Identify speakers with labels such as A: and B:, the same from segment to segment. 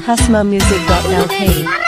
A: Hasmamusic.lk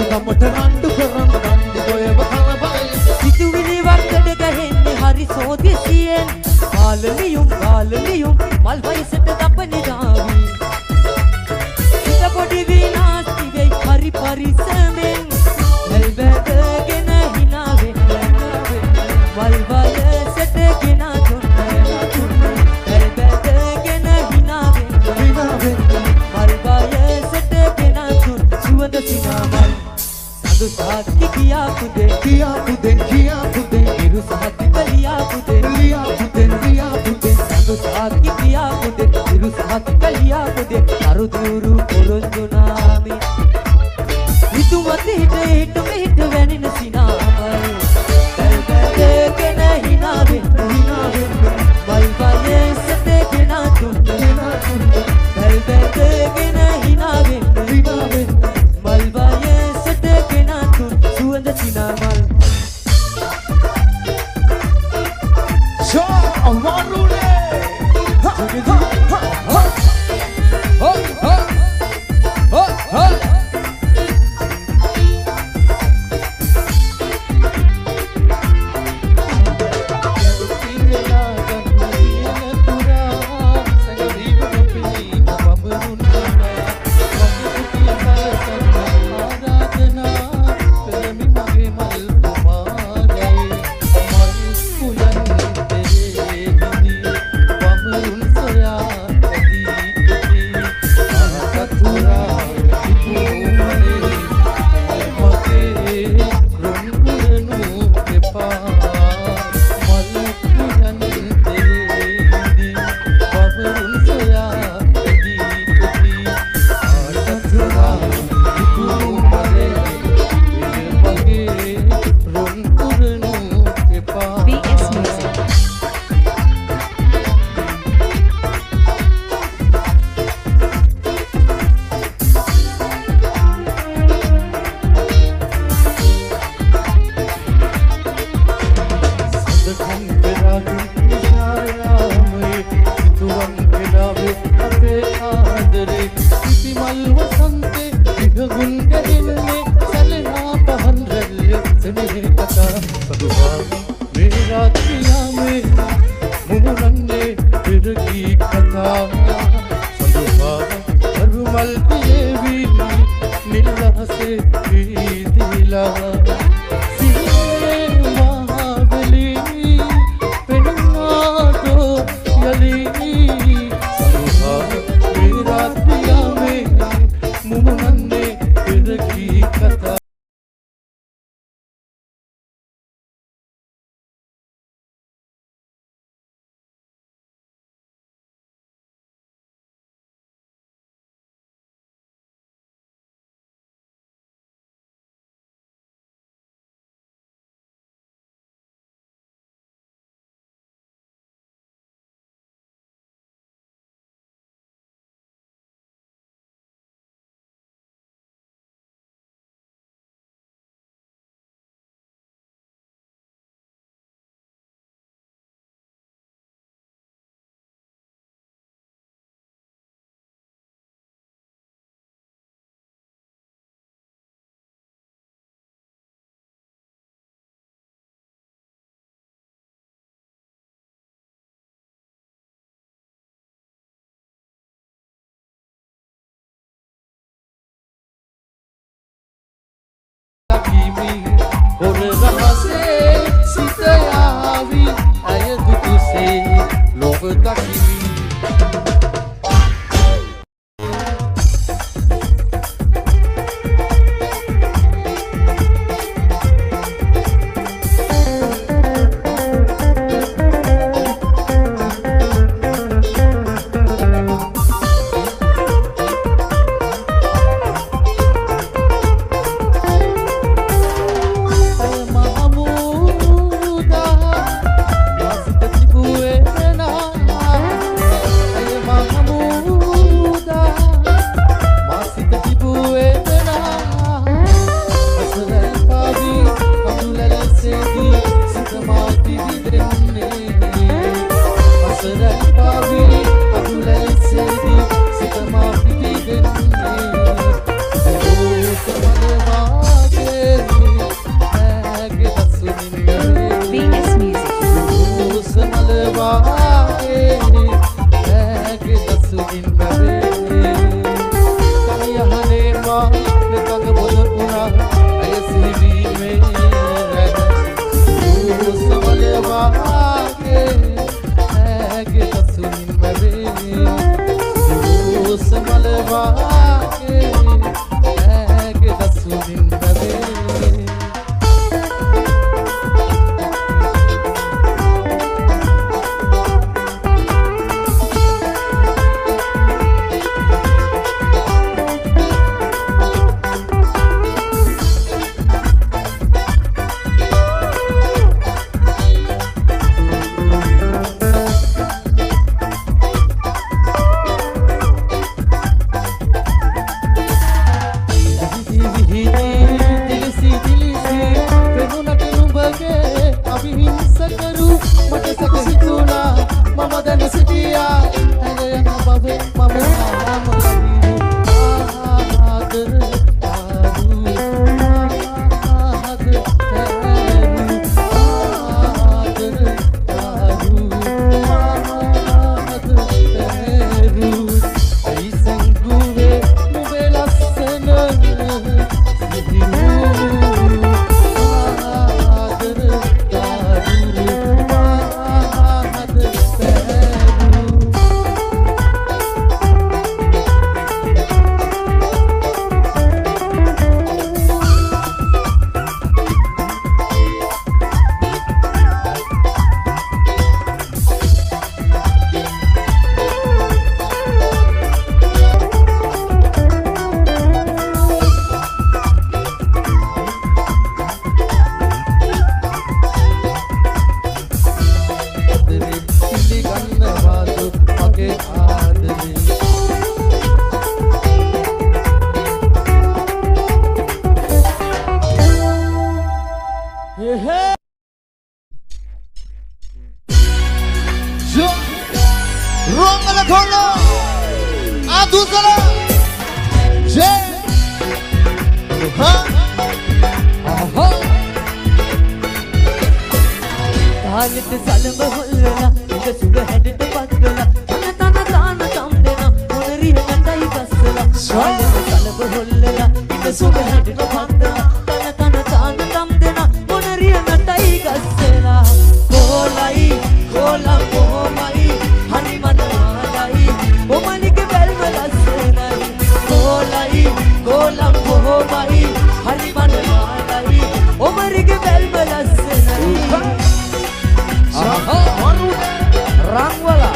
B: කමට රණ්ඩු කරන්න රණ්ඩු ගොයව කලබලයි සිතුවිලි වර්ගඩ ගහෙන්නේ හරි සෝදිසියෙන් කාලලියුම් මල් වයසට දපනි ගාවි පුදේ ඉරු සහතික ලියා පුදේ සඳු සාකි පියා පුදේ ඉරු සහතික ලියා පුදේ අරුදුරු පොරොන්දු නාමි හිතුමතේ හිට මෙහිට වැනෙන සිනාමල් දැල්ගෙන හිනා වෙන්න මල් වයේ සතේ ගෙනා තුන්න දැල්ගෙන හිනා වෙන්න මල් වයේ සතේ ගෙනා තුන්න සුවඳ සිනාමල්
C: और रहा से सीतायावी आय दुख से लोग तकीवी ආදරේ
D: Ruang kono adu sala je ha
C: aha
B: කාලෙට සලඹ හොල්ලලා ඉඳ සුබ හැඩට පත්වලා තන තම් දෙන මොනරිය නැටයි කස්සලා කාලෙට සලඹ හොල්ලලා ඉඳ සුබ හැඩට පත්වලා තන තම් දෙන මොනරිය නැටයි කස්සලා කොලයි කොලම් කොමයි හනි මනවාලයි ඔමනික බැල්ම ලස්සනයි කොලයි කොලම් කොමයි හනි මනවාලයි ඔමරික බැල්ම ලස්සනයි
C: Rangwala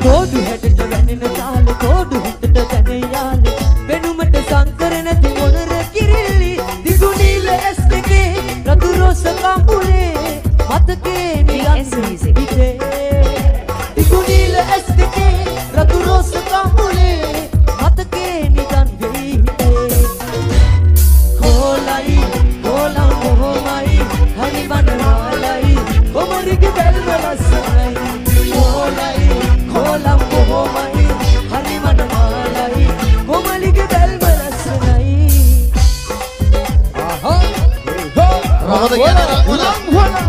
B: කෝඩු හැටට වැනෙන තාල කෝඩු හිතට දැන යාල වෙනුමට සංකර නැති මොනර කිරිල්ලි දිගු නීල ඇස් දෙකේ රතු රෝස කම්බුලේ මතකේ නිරන්තර හිතේ දිගු නීල ඇස් දෙකේ රතු රෝස කම්බුලේ මතකේ නිදන් වෙයි හිතේ කොලයි කොලම් කොහොමයි හරි වනවාලයි කොමරිගේ බැල්ම ලස්සනයි කොලයි කොලම් කොහොමයි හරි වනවාලයි කොමරිගේ බැල්ම ලස්සනයි
C: aha
D: මොකද කියන්නේ රංගවලා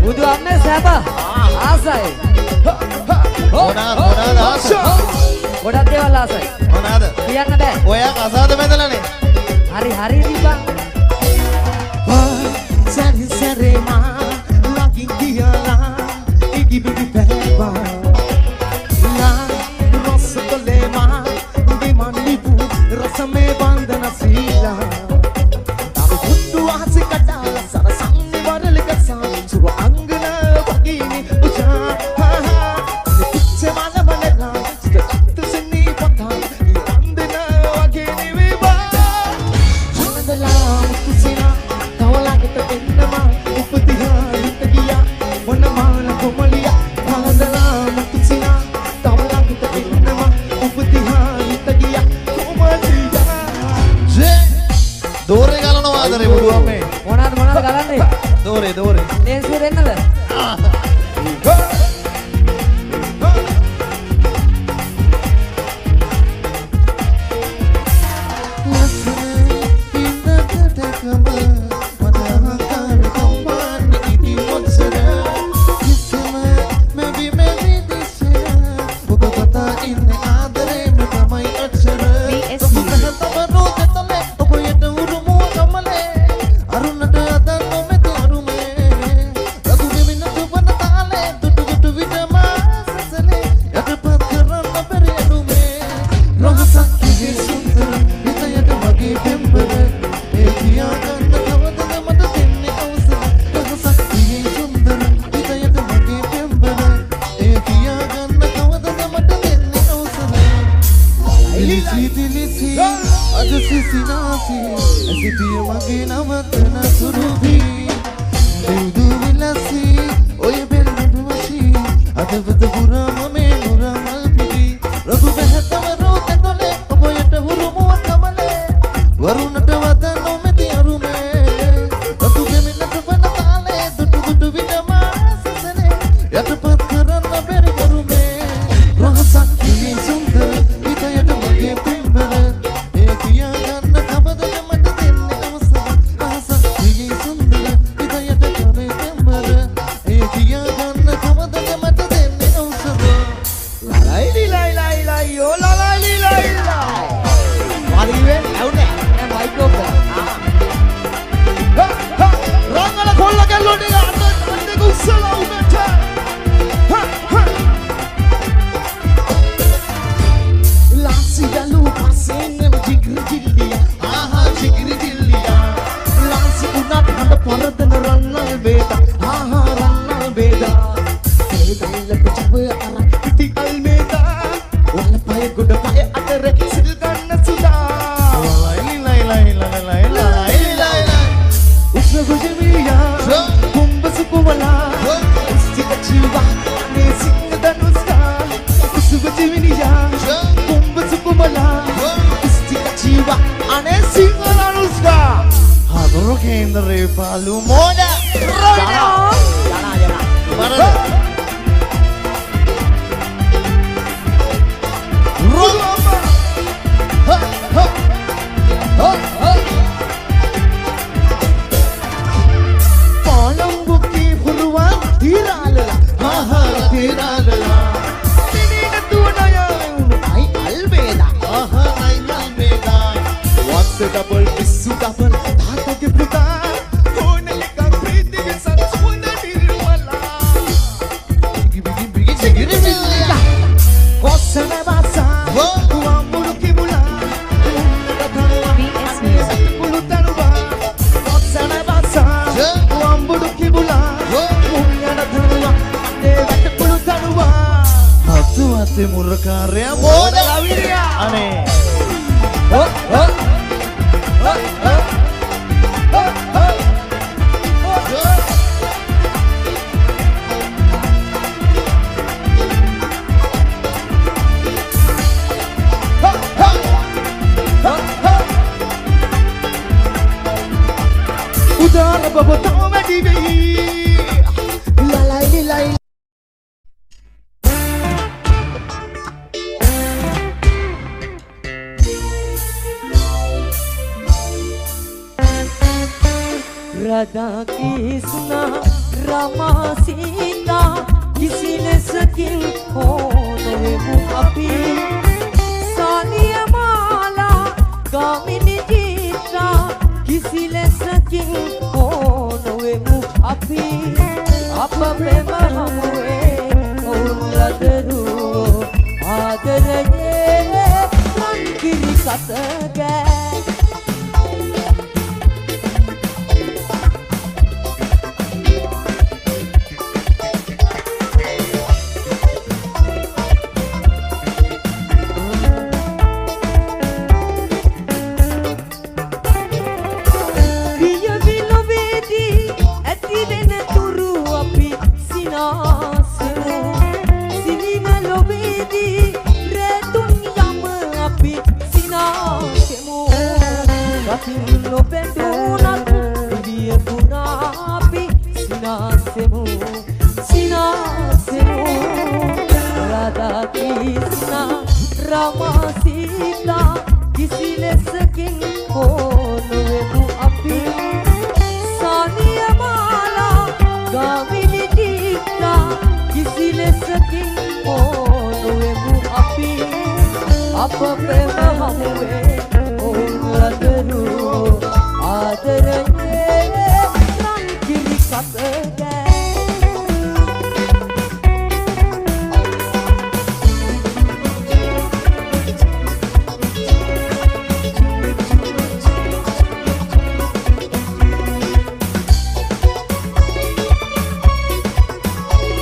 B: බුදු අම්මේ සැප ආසයි
D: මොනවාද ආසයි
B: ගොඩක් දේවල් ආසයි
D: මොනවාද
B: කියන්න බෑ
D: ඔයා කසාද බැඳලානේ
B: හරි හරි දීපන්
D: සරි සරේ මා ලකින් ගියලා ඉගි බිබි පැහැවා ලා රොස් කොලේ මා විමන්ලි පු රසමේ බන්ධන සීලා තාම කුඩු ආසි කටා සරසන්නේ වරලි කසා සුව අංගන වගිනි උචා පිච්චේ මලබලලා සිත සෙනී පතා වන්දන වගිනි විබා ජනදලා මුතුසිනා තවලකට දෙන්නමා උපදිහා හිත ගියා වනමාන කොමලියා වන්දනා මුතුසිනා තවලකට දෙන්නමා උපදිහා හිත ගියා කොමලියා ජේ දෝරේ ගලනවා ආදරේ බුදු අම්මේ
B: මොනවාද ගලන්නේ
D: දෝරේ
B: ලේසියෙන් එන්නද
D: Yata pat kara Lagu Jawa arah Piti Almeda Wala paya goda paya adare Silgana sudah Usna gujamiya Kumba sukumala Usti kachiwa Ane singh danuska Usna gujamiya Kumba sukumala Usti kachiwa Ane singh danuska Hadro kendra palu moda Jana Mana double bisu double dhata ke puta hone leka preeti ke sat sunda nirmala bigi chigiri chilla kosana basa tu amuru ki mula
A: BS Music.
D: pulutanwa kosana basa tu amuru ki mula munyana dhanwa ate vat pulutanwa hatu ate murkarya moda lavirya ane Udara babotong madibi lalai
B: Radha Krishna Rama Sita किसी ने सकिन हो नवे मुआपी सानिया माला गामिनी जीता किसी ने सकिन हो नवे मुआपी आप प्रेम हुए उल्लदरू आदरये मन किरी कतगे Lo pendunat dia purapi sinasemu Radha Krishna Rama Sita kisi ne sakin ho novebu api Saniya mala gamini jita kisi ne sakin ho novebu api apa prema huwe Adru adaranye nan kiri katge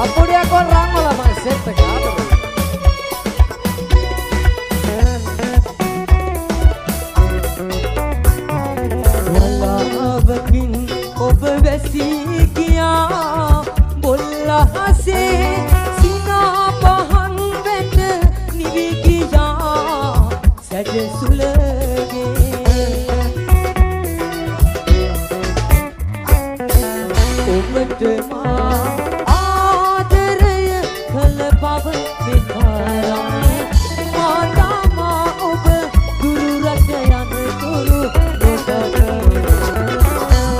B: apode aku orang malah masih tegak से सीना पहन बेट निवी किया सज सुलगे उमट मां आदर खल पाव बिखारा माता मां उब गुरु रखयान गुरु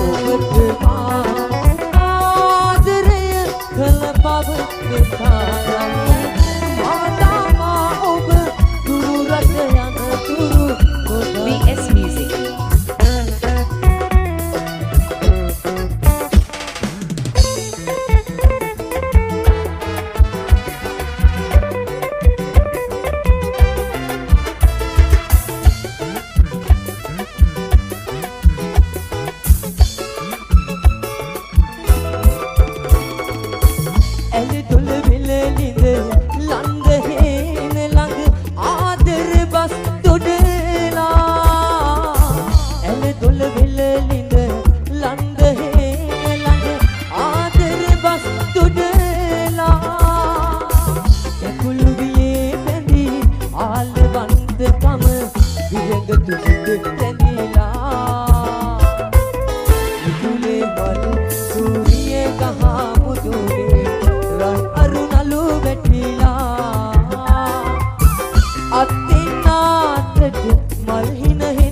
B: उमट मां
A: BS Music.
B: El dul bile මල් හින